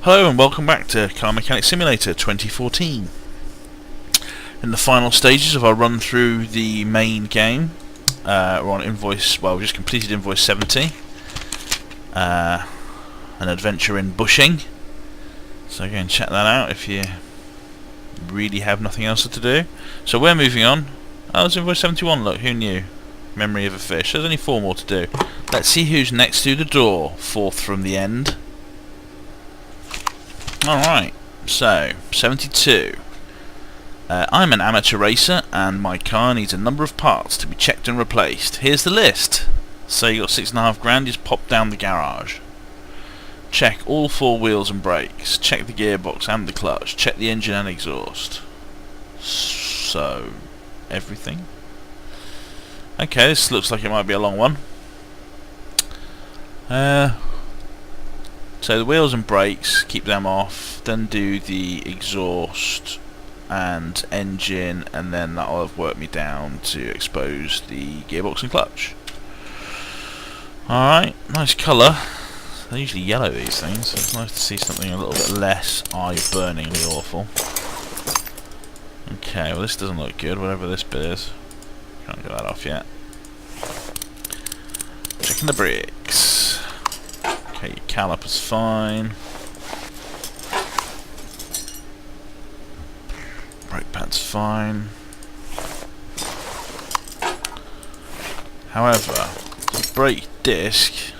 Hello and welcome back to Car Mechanic Simulator 2014. In the final stages of our run through the main game, we're on Invoice, well, we just completed Invoice 70, an adventure in bushing, so go and check that out if you really have nothing else to do. So we're moving on. Oh, it's Invoice 71, look, who knew? Memory of a fish. There's only 4 more to do. Let's see who's next to the door, fourth from the end. Alright, so, 72. I'm an amateur racer, and my car needs a number of parts to be checked and replaced. Here's the list. So you got 6.5 grand, just pop down the garage. Check all 4 wheels and brakes. Check the gearbox and the clutch. Check the engine and exhaust. So, everything. Okay, this looks like it might be a long one. So the wheels and brakes, keep them off, then do the exhaust and engine, and then that'll have worked me down to expose the gearbox and clutch. Alright, nice colour. They're usually yellow, these things, so it's nice to see something a little bit less eye-burningly awful. Okay, well this doesn't look good, whatever this bit is. Can't get that off yet. Checking the brakes. Okay, your caliper's fine. Brake pad's fine. However, the brake disc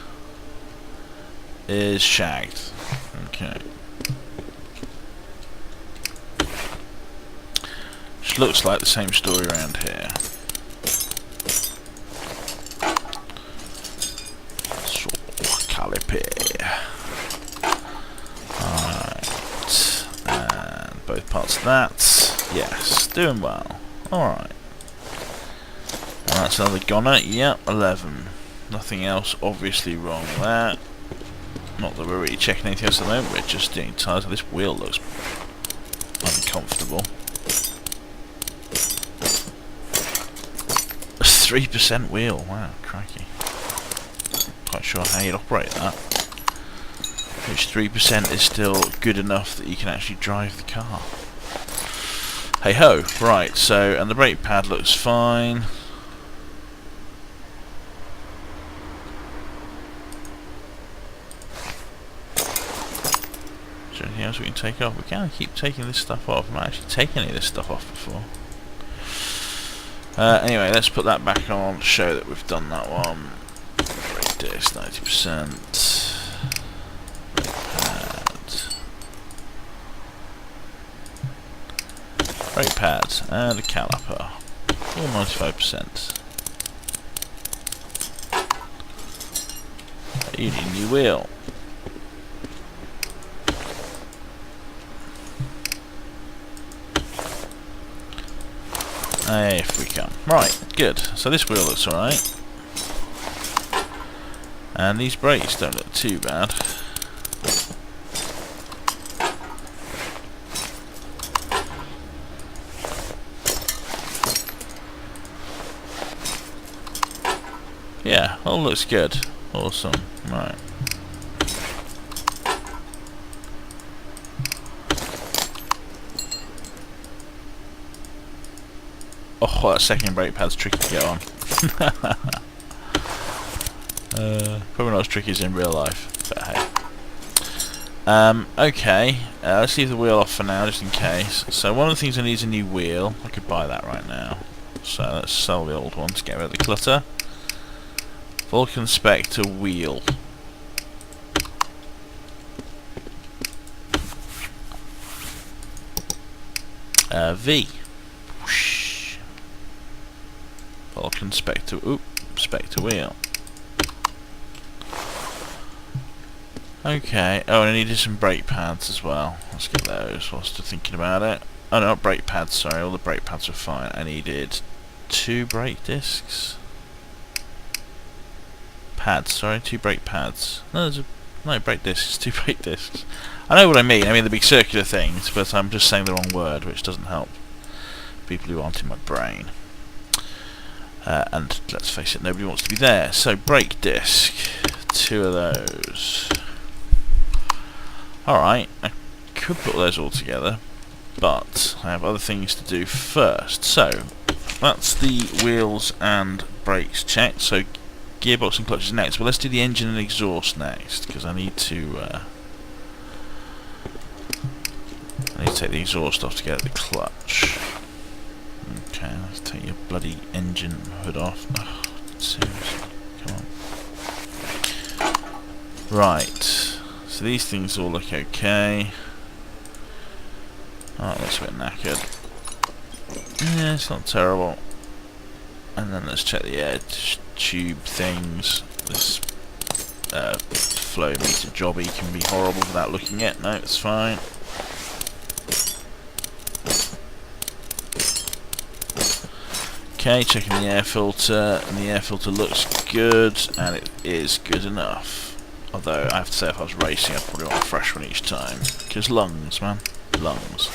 is shagged. Okay. Which looks like the same story around here. Alright, and both parts of that, yes, doing well, alright. And that's another goner, yep, 11. Nothing else obviously wrong with that. Not that we're really checking anything else at the moment, we're just doing tyres. This wheel looks uncomfortable. 3% wheel, wow, crikey. Quite sure how you'd operate that. Which 3% is still good enough that you can actually drive the car. Hey ho, right, so, and the brake pad looks fine. Is there anything else we can take off? We can keep taking this stuff off. I've not actually taken any of this stuff off before. Anyway, let's put that back on to show that we've done that one. Brake disc, 90%. Brake pads and a caliper, all 95%. You need a new wheel. If we can. Right, good. So this wheel looks alright. And these brakes don't look too bad. Yeah, all looks good. Awesome. Right. Oh, that second brake pad's tricky to get on. Probably not as tricky as in real life, but hey. Okay, let's leave the wheel off for now, just in case. So one of the things I need is a new wheel. I could buy that right now. So let's sell the old one to get rid of the clutter. Vulcan Spectre wheel. V. Whoosh. Vulcan Spectre. Oop. Spectre wheel. Okay. Oh, and I needed some brake pads as well. Let's get those whilst I'm thinking about it. Oh no, not brake pads. Sorry, all the brake pads are fine. I needed 2 brake discs. Pads, sorry, 2 brake pads. No, there's no brake discs, 2 brake discs. I know what I mean the big circular things, but I'm just saying the wrong word, which doesn't help people who aren't in my brain. And let's face it, nobody wants to be there. So brake disc, 2 of those. Alright, I could put those all together, but I have other things to do first. So, that's the wheels and brakes checked, so gearbox and clutch is next, but let's do the engine and exhaust next, because I need to take the exhaust off to get the clutch. Okay, let's take your bloody engine hood off. Oh, seriously, come on. Right, so these things all look okay. Oh, it looks a bit knackered. Yeah, it's not terrible. And then let's check the air tube things. This flow meter jobby can be horrible without looking at. No, it's fine. Okay, checking the air filter, and the air filter looks good, and it is good enough. Although, I have to say, if I was racing, I'd probably want a fresh one each time. Because lungs, man. Lungs.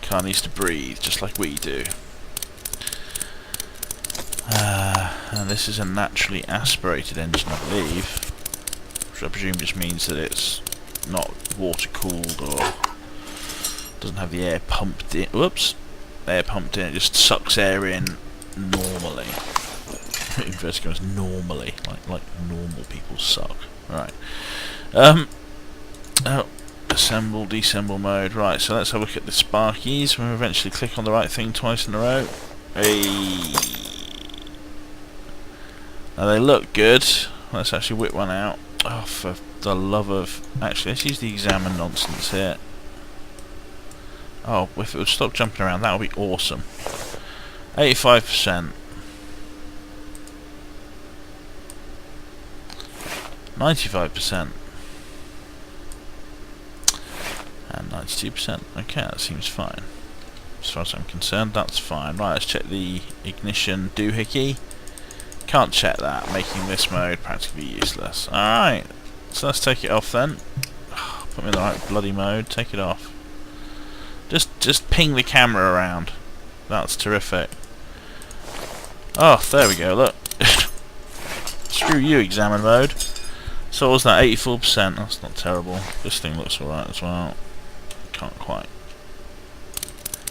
Car needs to breathe, just like we do. And this is a naturally aspirated engine, I believe. Which I presume just means that it's not water-cooled or doesn't have the air pumped in. Whoops! Air pumped in, it just sucks air in normally. Inverted commas, normally. Like normal people suck. Right. Oh, assemble, deassemble mode. Right, so let's have a look at the sparkies. We'll eventually click on the right thing twice in a row. Hey. Now they look good. Let's actually whip one out. Oh, for the love of... Actually, let's use the examine nonsense here. Oh, if it would stop jumping around, that would be awesome. 85%. 95%. And 92%. Okay, that seems fine. As far as I'm concerned, that's fine. Right, let's check the ignition doohickey. Can't check that, making this mode practically useless. Alright, so let's take it off then. Put me in the right bloody mode, take it off. Just ping the camera around. That's terrific. Oh, there we go, look. Screw you, examine mode. So what was that, 84%? That's not terrible. This thing looks alright as well. Can't quite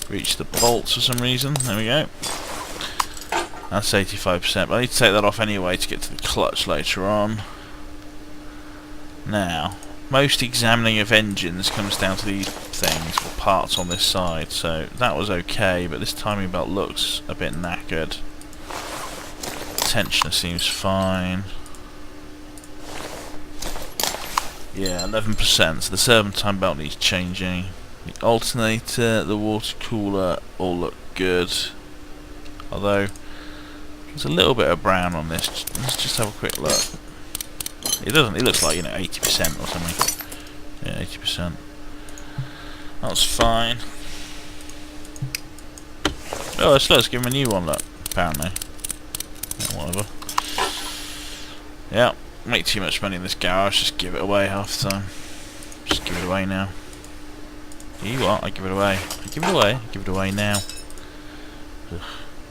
reach the bolts for some reason. There we go. That's 85%, but I need to take that off anyway to get to the clutch later on. Now, most examining of engines comes down to these things, or parts on this side, so that was okay, but this timing belt looks a bit knackered. Tensioner seems fine. Yeah, 11%, so the serpentine belt needs changing. The alternator, the water cooler all look good. Although, there's a little bit of brown on this. Let's just have a quick look. It doesn't, it looks like, 80% or something. Yeah, 80%. That's fine. Oh, let's give him a new one, look, apparently. Yeah, whatever. Yeah, make too much money in this garage, just give it away half the time. Just give it away now. You what? I give it away. I give it away. I give it away now. Ugh.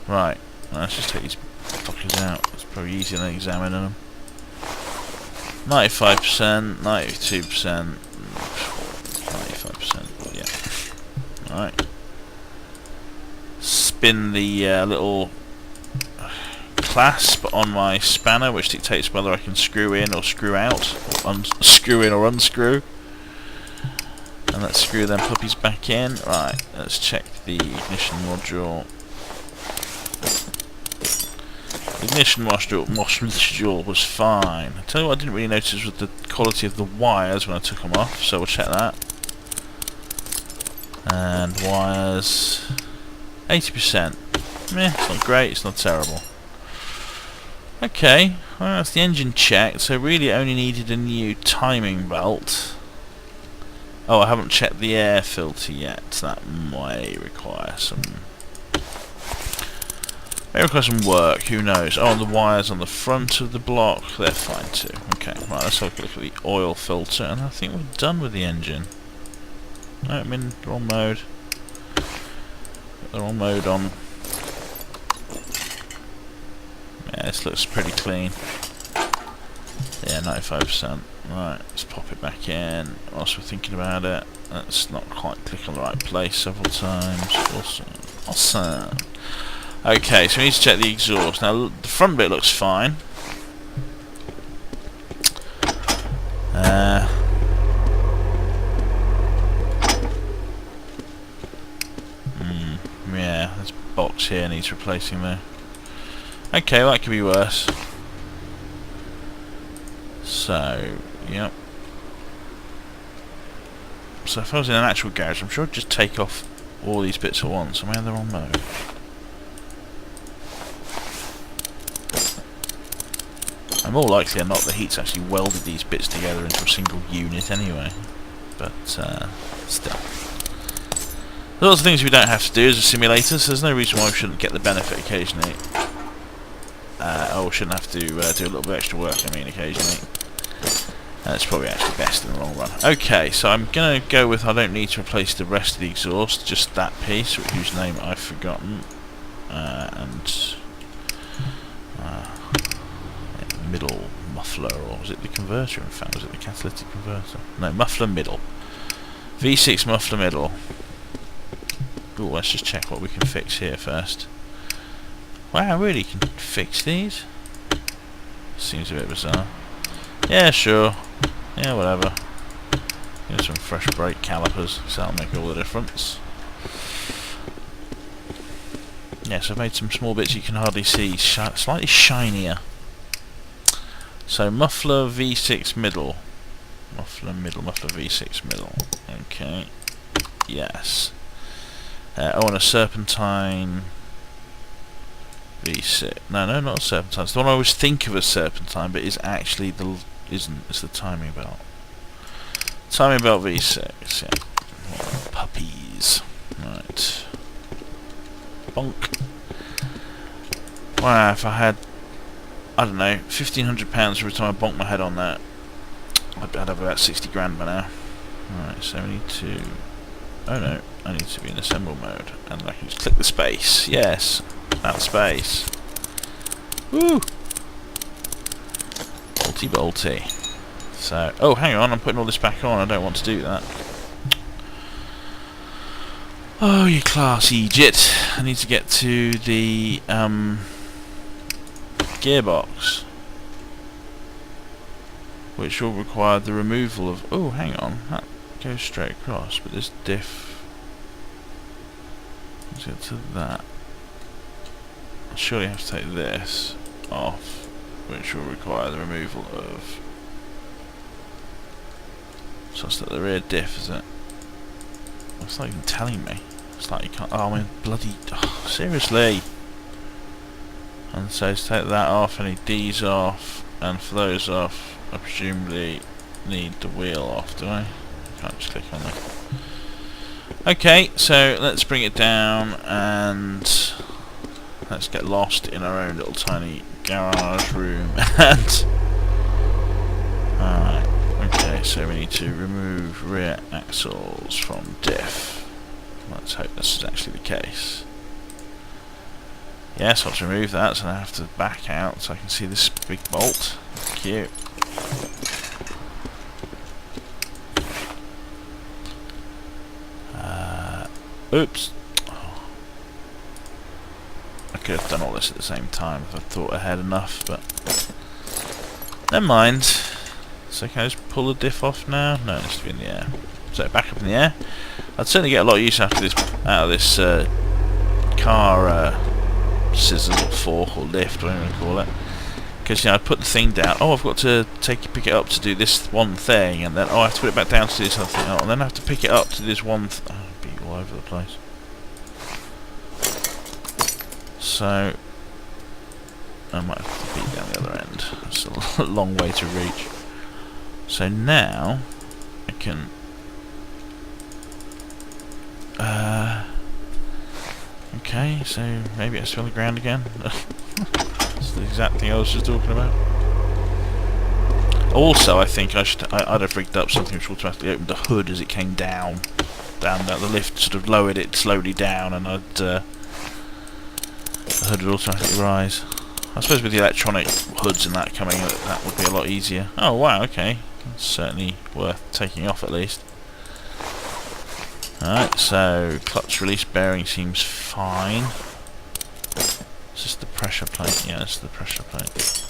Right, let's just take these fuckers out. It's probably easier than examining them. 95%, 92%, 95%, yeah. Alright. Spin the little clasp on my spanner, which dictates whether I can screw in or screw out, or screw in or unscrew. And let's screw them puppies back in. Right, let's check the ignition module. Ignition module was fine. I tell you what I didn't really notice was the quality of the wires when I took them off, so we'll check that. And wires, 80%. Meh, it's not great, it's not terrible. Okay, well that's the engine checked, so really it only needed a new timing belt. Oh, I haven't checked the air filter yet, that may require some... work, who knows. Oh, and the wires on the front of the block, they're fine too. Okay, right, let's have a look at the oil filter, and I think we're done with the engine. No, I'm in the wrong mode. Got the wrong mode on. Yeah, this looks pretty clean. Yeah, 95%. Right, let's pop it back in. Whilst we're thinking about it, let's not quite click on the right place several times. Awesome. Okay, so we need to check the exhaust. Now, the front bit looks fine. Yeah, this box here needs replacing there. Okay, well, that could be worse. So, yep. So if I was in an actual garage, I'm sure I'd just take off all these bits at once. Am I in the wrong mode? And more likely than not, the heat's actually welded these bits together into a single unit anyway. But, still. There's lots of things we don't have to do as a simulator, so there's no reason why we shouldn't get the benefit occasionally. Or shouldn't have to do a little bit extra work, I mean, occasionally. That's probably actually best in the long run. Okay, so I'm going to go with I don't need to replace the rest of the exhaust, just that piece, whose name I've forgotten. Middle muffler, or was it the converter in fact? Was it the catalytic converter? No, muffler middle. V6 muffler middle. Ooh, let's just check what we can fix here first. Wow, really? You can fix these? Seems a bit bizarre. Yeah, sure. Yeah, whatever. Here's some fresh brake calipers, so that'll make all the difference. Yes, I've made some small bits you can hardly see, slightly shinier. So, muffler V6 middle. Muffler V6 middle. Okay. Yes. Oh, and a serpentine V6. No, not a serpentine. It's the one I always think of as serpentine, but is actually isn't. It's the timing belt. Timing belt V6. Yeah. Oh, puppies. Right. Bonk. Wow, if I had, I don't know, £1,500 every time I bonk my head on that, I'd have about 60 grand by now. Alright, so we need to... Oh no, I need to be in assemble mode, and I can just click the space. Yes, that space. Woo! Bolty. So, oh, hang on, I'm putting all this back on. I don't want to do that. Oh, you classy jit. I need to get to the gearbox, which will require the removal of... Oh, hang on, that goes straight across, but this diff... Let's get to that. I'll surely have to take this off, which will require the removal of... So it's at the rear diff, is it? It's not even telling me. It's like you can't... Oh, I mean, bloody... Oh, seriously! And so to take that off, I need these off, and for those off, I presumably need the wheel off, do I? Can't just click on that. Okay, so let's bring it down, and let's get lost in our own little tiny garage room, and... Alright, okay, so we need to remove rear axles from diff. Let's hope this is actually the case. Yes, I'll have to remove that, so I have to back out so I can see this big bolt. Cute. Oops. Oh. I could have done all this at the same time if I thought I had enough, but never mind. So can I just pull the diff off now? No, it needs to be in the air. So back up in the air. I'd certainly get a lot of use out of this car scissors or fork or lift, whatever you want to call it. Because, you know, I'd put the thing down. Oh, I've got to pick it up to do this one thing, and then I have to put it back down to do this other thing. Oh, and then I have to pick it up to do this one. Oh, it'd be all over the place. So I might have to beat down the other end. It's a long way to reach. So now I can. Okay, so maybe it's on the ground again. That's the exact thing I was just talking about. Also, I think I'd have rigged up something which automatically opened the hood as it came down. The lift sort of lowered it slowly down, and the hood would automatically rise. I suppose with the electronic hoods and that coming, that would be a lot easier. Oh wow, okay. That's certainly worth taking off at least. Alright, so clutch release bearing seems fine. Is this the pressure plate? Yeah, this is the pressure plate.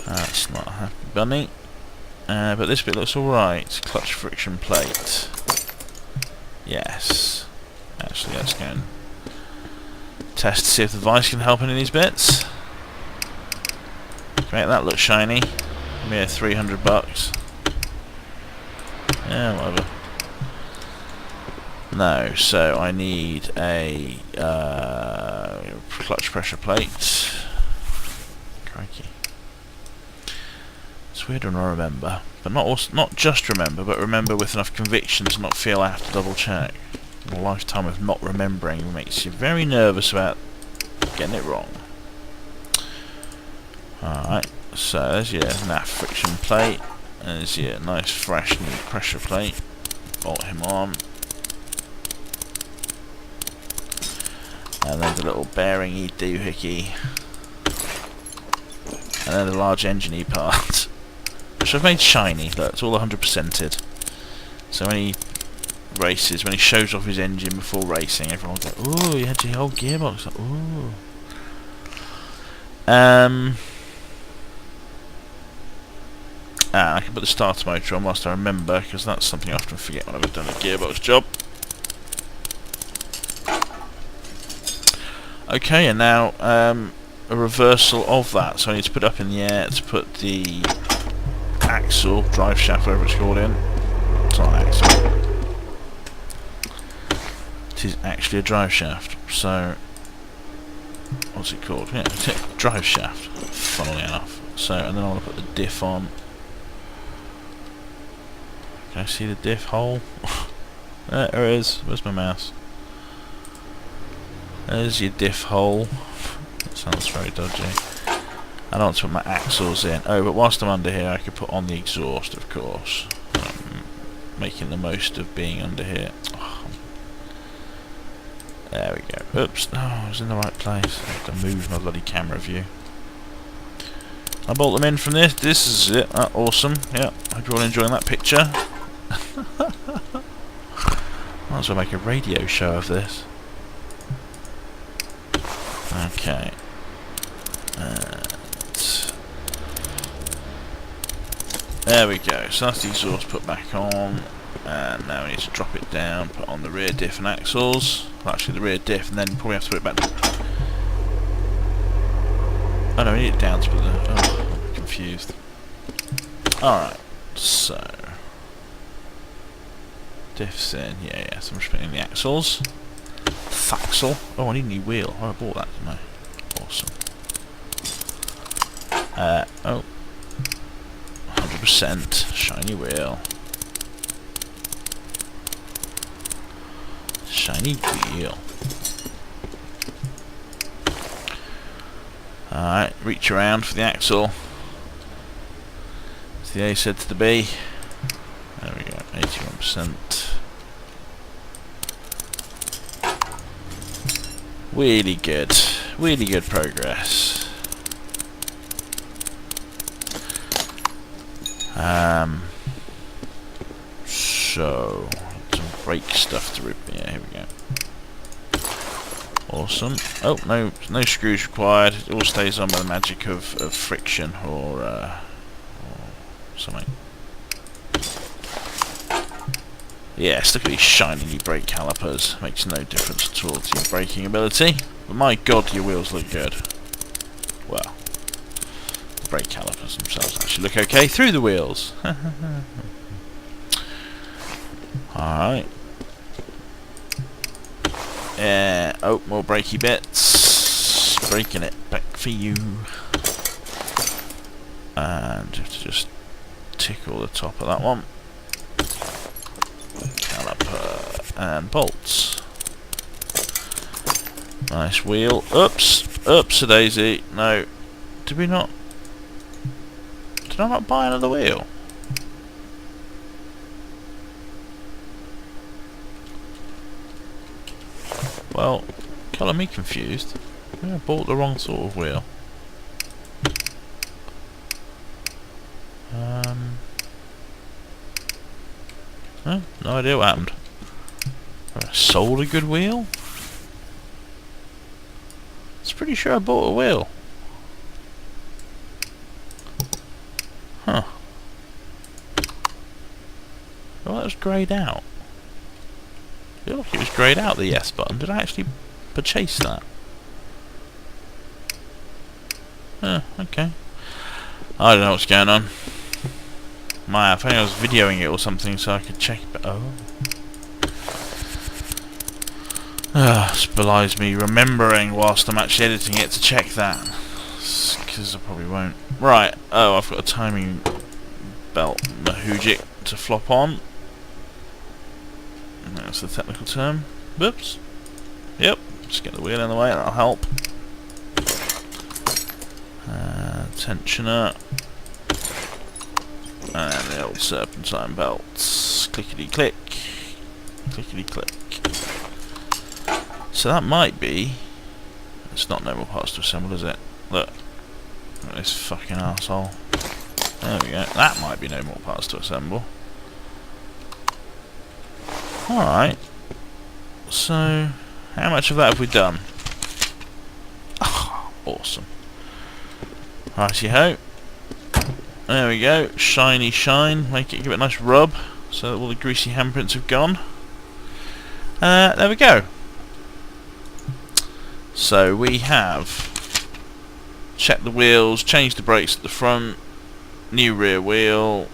That's not a happy bunny. But this bit looks alright. Clutch friction plate. Yes. Actually, let's go and test to see if the device can help any of these bits. Make that look shiny. Mere $300. Yeah, whatever. No, so I need a clutch pressure plate. Crikey. It's weird when I remember, but not just remember, but remember with enough conviction to not feel I have to double check. A lifetime of not remembering makes you very nervous about getting it wrong. Alright, so there's your NAF friction plate. There's your nice fresh new pressure plate. Bolt him on. And then the little bearing-y doohickey. And then the large engine-y part. Which I've made shiny, look, it's all 100%ed. So when he races, when he shows off his engine before racing, everyone will go, ooh, you had your whole gearbox. Like, ooh. I can put the starter motor on whilst I remember, because that's something I often forget when I've done a gearbox job. Okay, and now a reversal of that. So I need to put it up in the air to put the axle, drive shaft, whatever it's called in. It's not an axle. It is actually a drive shaft. So, what's it called? Yeah, it's a drive shaft, funnily enough. So, and then I want to put the diff on. Can I see the diff hole? There it is. Where's my mouse? There's your diff hole. That sounds very dodgy. I don't want to put my axles in. Oh, but whilst I'm under here, I could put on the exhaust, of course. Making the most of being under here. Oh. There we go. Oops. No, I was in the right place. I have to move my bloody camera view. I bolt them in from this. This is it. Awesome. Yeah. Hope you're all enjoying that picture. Might as well make a radio show of this. Okay. There we go. So that's the exhaust put back on. And now we need to drop it down, put on the rear diff and axles. Well, actually the rear diff, and then probably have to put it back. Oh no, we need it down to put the... Oh, I'm confused. Alright, so... Diffs in, yeah, so I'm just putting in the axles. Thaxle. Oh, I need a new wheel. Oh, I bought that, didn't I? Awesome. Oh. 100% shiny wheel. Shiny wheel. Alright, reach around for the axle. As the A said to the B. There we go, 81%. Really good. Really good progress. So some brake stuff to rip. Yeah, here we go. Awesome. Oh, no screws required. It all stays on by the magic of friction or something. Yes, look at these shiny new brake calipers. Makes no difference at all to your braking ability. But my god, your wheels look good. Well, the brake calipers themselves actually look okay through the wheels. Alright. Oh, more brakey bits. Breaking it back for you. And you have to just tickle the top of that one. Caliper and bolts. Nice wheel. Oops a daisy. No. Did I not buy another wheel? Well, colour me confused. Maybe I bought the wrong sort of wheel. No idea what happened. I sold a good wheel? It's pretty sure I bought a wheel. Huh. Well, that was greyed out. I feel like it was greyed out, the yes button. Did I actually purchase that? Okay. I don't know what's going on. I think I was videoing it or something so I could check, but this belies me remembering whilst I'm actually editing it to check that. Because I probably won't. Right, I've got a timing belt mahujik to flop on. That's the technical term. Whoops. Yep, just get the wheel in the way, that'll help. Tensioner. And the old serpentine belts. Clickety click. Clickety click. So that might be... It's not normal parts to assemble, is it? Look. Look at this fucking arsehole. There we go. That might be no more parts to assemble. Alright. So, how much of that have we done? Oh, awesome. Righty ho. There we go. Shiny shine. Make it, give it a nice rub so that all the greasy handprints have gone. There we go. So we have checked the wheels, changed the brakes at the front, new rear wheel,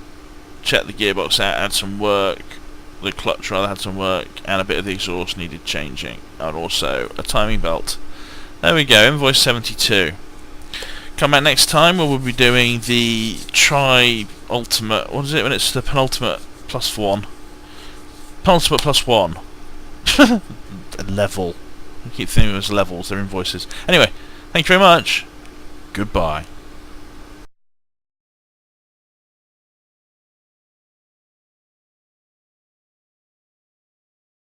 checked the gearbox out, had some work, the clutch rather had some work, and a bit of the exhaust needed changing, and also a timing belt. There we go, Invoice 72. Come back next time where we'll be doing the ultimate, what is it when it's the penultimate plus one? Penultimate plus one. Level. I keep thinking it was levels, they're invoices. Anyway, thank you very much. Goodbye.